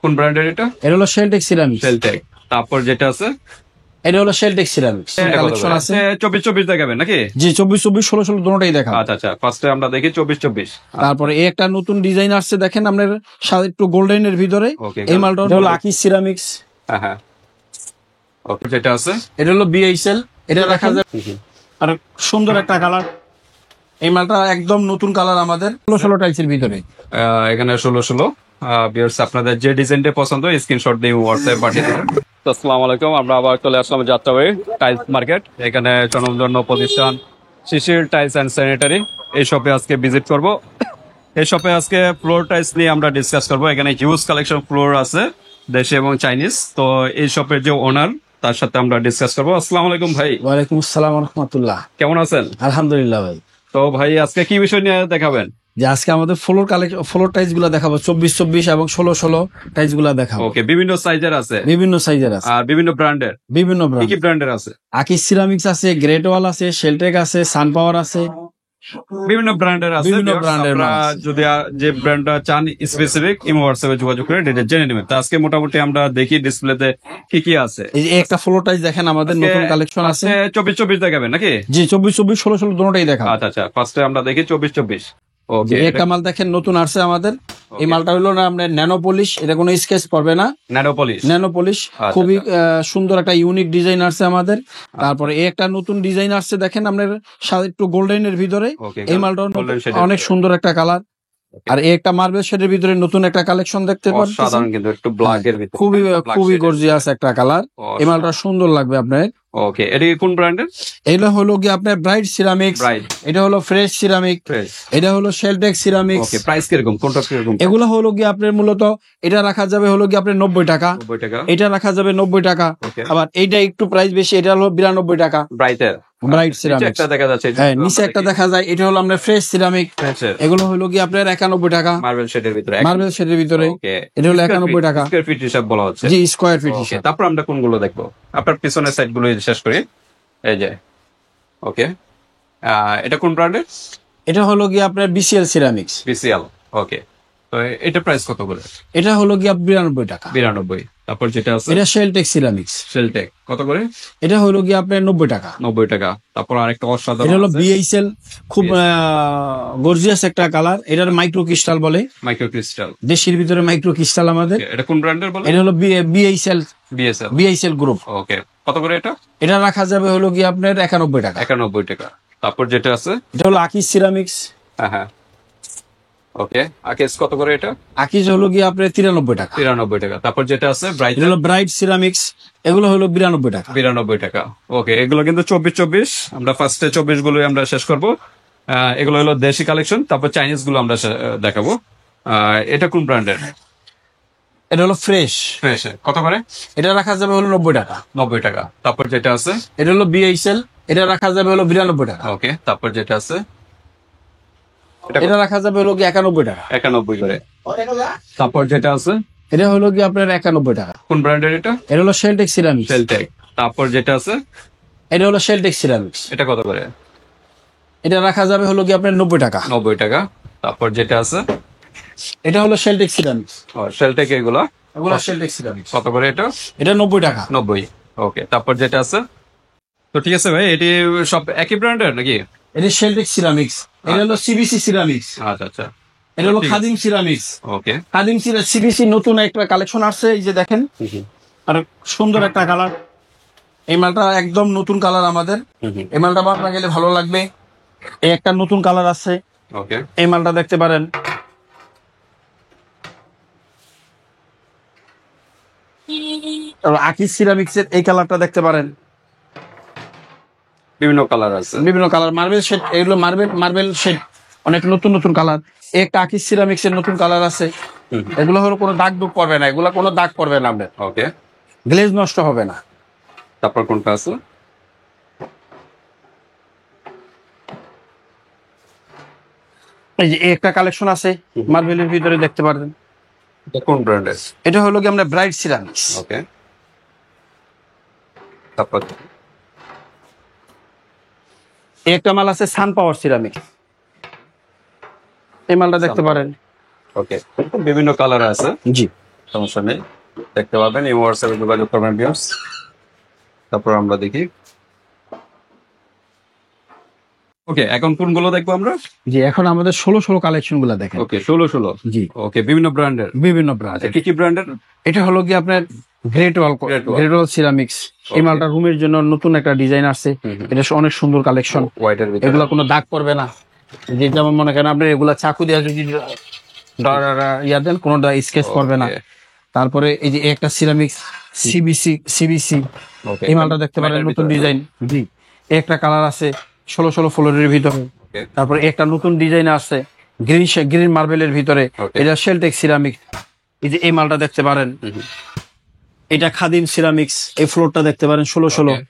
কোন ব্র্যান্ডের এটা? এটা হলো শেলটেক সিরামিক্স। শেলটেক। তারপর যেটা আছে এটা হলো শেলটেক সিরামিক্স কালেকশন আছে। 24-24 দেখাবেন নাকি? জি 24-24 16-16 দুটোটাই দেখাবো। আচ্ছা আচ্ছা, ফার্স্টে আমরা দেখি 24-24। তারপরে এই একটা নতুন ডিজাইন আসছে দেখেন আপনার সাথে একটু গোল্ডেনের ভিতরে। Okay, এই মালটা হলো আকিস সিরামিক্স। হ্যাঁ হ্যাঁ, ওকে। যেটা আছে এটা হলো বিএইচএল। এটা রাখা যায় আর সুন্দর একটা কালার। এই মালটা একদম নতুন কালার আমাদের 16 টাইলসের ভিতরে। এখানে 16-16 ভিউয়ার্স, আপনাদের যে ডিজাইনটা পছন্দ স্ক্রিনশট দিয়ে হোয়াটসঅ্যাপে পাঠিয়ে দেবেন। তো আসসালামু আলাইকুম, আমরা আবার চলে আসলাম যাত্রাবাড়ি টাইলস মার্কেট। এখানে স্বনামধন্য প্রতিষ্ঠান শিশির টাইলস অ্যান্ড স্যানিটারি, এই শপে আজকে ভিজিট করব। এই শপে আজকে ফ্লোর টাইলস নিয়ে আমরা ডিসকাস করব। এখানে হিউজ কালেকশন ফ্লোর আছে, দেশি এবং চাইনিজ। তো এই শপের যে ওনার, তার সাথে আমরা ডিসকাস করবো। আসসালামু আলাইকুম ভাই। ওয়ালাইকুম আসসালাম ওয়া রাহমাতুল্লাহ। কেমন আছেন? আলহামদুলিল্লাহ ভাই। তো ভাই আজকে কি বিষয় নিয়ে দেখাবেন? যে আজকে আমাদের ফ্লোর টাইলস গুলা দেখাবো 24-24 এবং 16-16 টাইলস গুলা দেখাবো। ওকে, বিভিন্ন সাইজের আছে, বিভিন্ন সাইজের আছে আর বিভিন্ন ব্র্যান্ডের। বিভিন্ন ব্র্যান্ড। কি ব্র্যান্ডের আছে? আকিস সিরামিক্স আছে, গ্রেট ওয়াল আছে, শেলটেক আছে, সান পাওয়ার আছে, বিভিন্ন ব্র্যান্ডের আছে। বিভিন্ন ব্র্যান্ডের আপনারা যদি যে ব্র্যান্ডটা চান স্পেসিফিক ইমো হোয়াটসঅ্যাপে যোগাযোগ করে ডিটেইলস জেনে নেবেন। তো আজকে মোটামুটি আমরা দেখি ডিসপ্লেতে কি কি আছে। এই যে একটা ফ্লোর টাইলস দেখেন আমাদের নতুন কালেকশন আছে। 24-24 দেখাবেন নাকি? জি 24-24 16-16 দুটোটাই দেখাবো। আচ্ছা আচ্ছা, ফার্স্টে আমরা দেখি 24-24। ওকে, একটা মাল দেখেন নতুন আসছে আমাদের। এই মালটা হলো না আপনার ন্যানো পলিশ। এটা কোনো স্কেচ পড়বে না, ন্যানো পলিশ। খুবই সুন্দর একটা ইউনিক ডিজাইন আসছে আমাদের। তারপরে এই একটা নতুন ডিজাইন আসছে দেখেন আপনার সাথে একটু গোল্ডেনের ভিতরে। এই মালটা অনেক সুন্দর একটা কালার। আর এই একটা মার্বেল শেডের ভিতরে নতুন একটা কালেকশন দেখতে পাচ্ছেন, সাধারণ কিন্তু একটু ব্ল্যাক এর ভিতরে খুবই গর্জিয়াস একটা কালার। এই মালটা সুন্দর লাগবে আপনার। ওকে, এটা কোন ব্র্যান্ডের? এটা হলো কি আপনার ব্রাইট সিরামিক্স। এটা হলো ফ্রেশ সিরামিক। এটা হলো শেলটেক সিরামিক্স। ওকে, প্রাইস কিরকম, কোনটা কিরকম? এগুলো হলো কি আপনার মূলত এটা রাখা যাবে হলো কি আপনার 90 টাকা। এটা রাখা যাবে 90 টাকা। আবার এইটা একটু প্রাইস বেশি, এটা হলো 92 টাকা। ব্রাইট সিরামিক্স একটা দেখা যাচ্ছে, হ্যাঁ নিচে একটা দেখা যায়। এটা হলো আমরা ফ্রেশ সিরামিক। এগুলো হলো কি আপনার 91 টাকা মার্বেল শেডের ভিতরে। এটা হলো 91 টাকা স্কয়ার ফিট হিসাব বলা হচ্ছে। জি স্কয়ার ফিট হিসাব। তারপর আমরা কোনগুলো দেখবো? আপনার পিছনের সাইড গুলো শেষ করি। এই যে ওকে, এটা কোন ব্র্যান্ডের? এটা হলো কি আপনার বিসিএল সিরামিক্স। বিসিএল। ওকে, তো এটা প্রাইস কত করে? এটা হলো কি 92 টাকা। 92। তারপর যেটা আছে এটা শেলটেক সিরামিক্স। শেলটেক কত করে? এটা হলো কি আপনার 90 টাকা। 90 টাকা। তারপর আরেকটা অসাধারণ, এটা হলো বিএইচএল, খুব গর্জিয়াস একটা কালার। এটার মাইক্রো ক্রিস্টাল বলে। মাইক্রো ক্রিস্টাল, দেশের ভিতরে মাইক্রো ক্রিস্টাল আমাদের। এটা কোন ব্র্যান্ডের বলে? এটা হলো বিএইচএল গ্রুপ। ওকে, কত করে এটা? এটা রাখা যাবে হলো কি আপনার 91 টাকা। 91 টাকা। তারপর যেটা আছে এটা হলো আকিস সিরামিক্স। হ্যাঁ হ্যাঁ, ওকে। আকিস কত করে এটা? আকিস হলো কি আপনার 93 টাকা। 93 টাকা। তারপর যেটা আছে ব্রাইট, এটা হলো ব্রাইট সিরামিক্স। এগুলো হলো 92 টাকা। 92 টাকা। ওকে, এগুলো কিন্তু 24-24। আমরা ফার্স্টে 24 গুলোই আমরা শেষ করবো। এগুলো হলো দেশি কালেকশন। তারপর চাইনিজ গুলো আমরা দেখাবো। এটা কোন ব্র্যান্ডের? এটা হলো ফ্রেশ। কত করে? এটা রাখা যাবে হলো 90 টাকা। 90 টাকা। তারপর যেটা আছে এটা হলো বিএইচএল। এটা রাখা যাবে হলো 92 টাকা। ওকে, তারপর যেটা আছে এটা রাখা যাবে হলো কি 91 টাকা। 91 করে। তারপর যেটা আছে এটা হলো কি আপনার 91 টাকা। কোন ব্র্যান্ডের এটা? এটা হলো শেলটেক সিরামিক্স। শেলটেক। তারপর যেটা আছে এটা হলো শেলটেক সিরামিক্স। এটা কত করে? এটা রাখা যাবে হলো কি আপনার 90 টাকা। 90 টাকা। তারপর যেটা আছে এটা হলো শেলটেক সিরামিক্স। শেলটেক। এগুলো শেলটেক সিরামিক্স। কত করে এটা? এটা 90 টাকা। 90। ওকে, তারপর যেটা আছে, তো ঠিক আছে ভাই, এটি সব একই ব্র্যান্ডের নাকি? এটা শেলটেক সিরামিক্স। এটা হলো সিবিসি সিরামিক্স। আচ্ছা আচ্ছা, এটা হলো খাদিম সিরামিক্স। ওকে, খাদিম সিবিসি নতুন একটা কালেকশন আসছে, এই যে দেখেন। আর সুন্দর একটা কালার। এই মালটা একদম নতুন কালার আমাদের। এই মালটা আপনার গেলে ভালো লাগবে। এই একটা নতুন কালার আছে। ওকে, এই মালটা দেখতে পারেন। আকিস সিরামিক্স এর এই কালারটা দেখতে পারেন। বিভিন্ন কালার আছে, বিভিন্ন কালার মার্বেল শেড। এগুলো মার্বেল শেড, অনেক নতুন নতুন কালার। একটা আকিস সিরামিক্স এর নতুন কালার আছে। এগুলো হলো কোনো দাগ দুগ পড়বে না, এগুলো কোনো দাগ পড়বে না আপনার। ওকে, গ্লেজ নষ্ট হবে না। তারপর কোনটা আছে? এই যে একটা কালেকশন আছে মার্বেলের ভিতরে দেখতে পারবেন। এটা কোন ব্র্যান্ডের? এটা হলো কি আমরা ব্রাইট সিরামিক্স। ওকে, তারপর একটা মাল আছে সান পাওয়ার সিরামিক। এই মালটা দেখতে পারেন। ওকে, বিভিন্ন কালার আছে। জি, সমস্যা নেই, দেখতে পাবেন। এই হোয়াটসঅ্যাপে যোগাযোগ করবেন ভিউয়ার্স। তারপর আমরা দেখি। ওকে, এখন কোনগুলো দেখবো আমরা? জি, এখন আমাদের 16 কালেকশন গুলা দেখেন। ওকে, 16 জি, ওকে, বিভিন্ন ব্র্যান্ডের। বিভিন্ন ব্রান্ড। কি কি ব্র্যান্ডের? এটা হলো কি আপনার গ্রেট ওয়াল, Great Wall। গ্রেট ওয়াল সিরামিক্স। এই মালটা রুমের জন্য নতুন একটা ডিজাইন আসছে। এটা অনেক সুন্দর কালেকশন। হোয়াইটের ভিতরে। এগুলা কোনো দাগ পড়বে না। যে যেমন মনে করেন আপনি এগুলা চাকু দিয়ে যদি ইয়া দেন, কোনো স্কেচ পড়বে না। Okay, তারপরে এই যে একটা সিরামিক্স সিবিসি, okay। এই মালটা দেখতে পারেন, Metal নতুন ভিতরে। ডিজাইন। জি, একটা কালার আছে 16 ফ্লোরের ভিতরে। Okay, তারপরে একটা নতুন ডিজাইন আসছে গ্রিন মার্বেলের ভিতরে। Okay। এটা শেলটেক সিরামিক। এই যে এই মালটা দেখতে পারেন, এটা খাদিম সিরামিক্স। এই ফ্লোরটা দেখতে পারেন 16 Okay।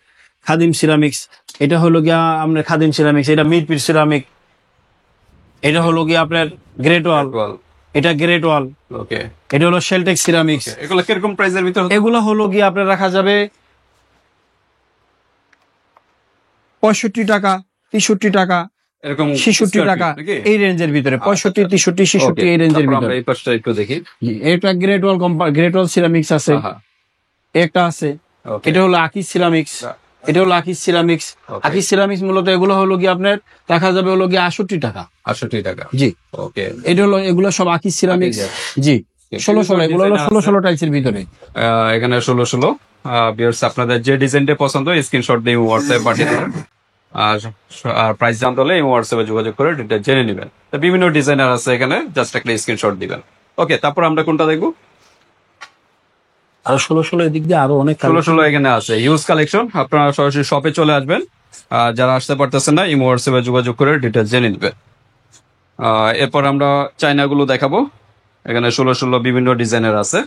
খাদিম সিরামিক্স। এটা হলো গিয়া আপনার খাদিম সিরামিক্স। এটা মিরপির সিরামিক। এটা হলো গিয়া আপনার গ্রেট ওয়াল। Wall। এটা গ্রেট ওয়াল। ওকে, এটা হলো শেলটেক সিরামিক্স। এগুলো কিরকম প্রাইসের ভিতর? এগুলো হলো গিয়ে আপনার রাখা যাবে 65 টাকা, 63 টাকা, এরকম 66 টাকা, নাকি? এই রেঞ্জের ভিতরে। 65, 63, 66 Okay, এই রেঞ্জের তারপর আমরা ভিতরে। এই পাশটা একটু দেখি। এটা গ্রেট ওয়াল সিরামিক্স আছে। আহা, একটা আছে। okay। এটা হলো আকিস সিরামিক্স। এটা হলো আকিস সিরামিক্স। Okay। আকিস সিরামিক্স মূলত এগুলো হলো গিয়ে আপনার দেখা যাবে হলো গিয়ে 68 টাকা। 68 টাকা। জি, ওকে, এটা হলো, এগুলো সব আকিস সিরামিক্স। জি, 16 এগুলো হলো 16 টাইলসের ভিতরে। এখানে 16 ভিউয়ার্স, আপনাদের যে ডিজাইনটা পছন্দ স্ক্রিনশট দিয়ে হোয়াটসঅ্যাপে পাঠিয়ে দেবেন। আর প্রাইস জানতে হলে হোয়াটসঅ্যাপে যোগাযোগ করে ডিটেইলস জেনে নেবেন। তো বিভিন্ন ডিজাইনার আছে এখানে, জাস্ট একটা স্ক্রিনশট দিবেন। ওকে, তারপর আমরা কোনটা দেখবো? আর 16 এদিক দিয়ে আরো অনেক 16 এখানে আছে হিউজ কালেকশন। আপনারা সরাসরি শপে চলে আসবেন। যারা আসতে পারতেছেন না, এই হোয়াটসঅ্যাপে যোগাযোগ করে ডিটেইলস জেনে নেবেন। এরপর আমরা চায়নাগুলো দেখাবো। এখানে 16 বিভিন্ন ডিজাইনের আছে।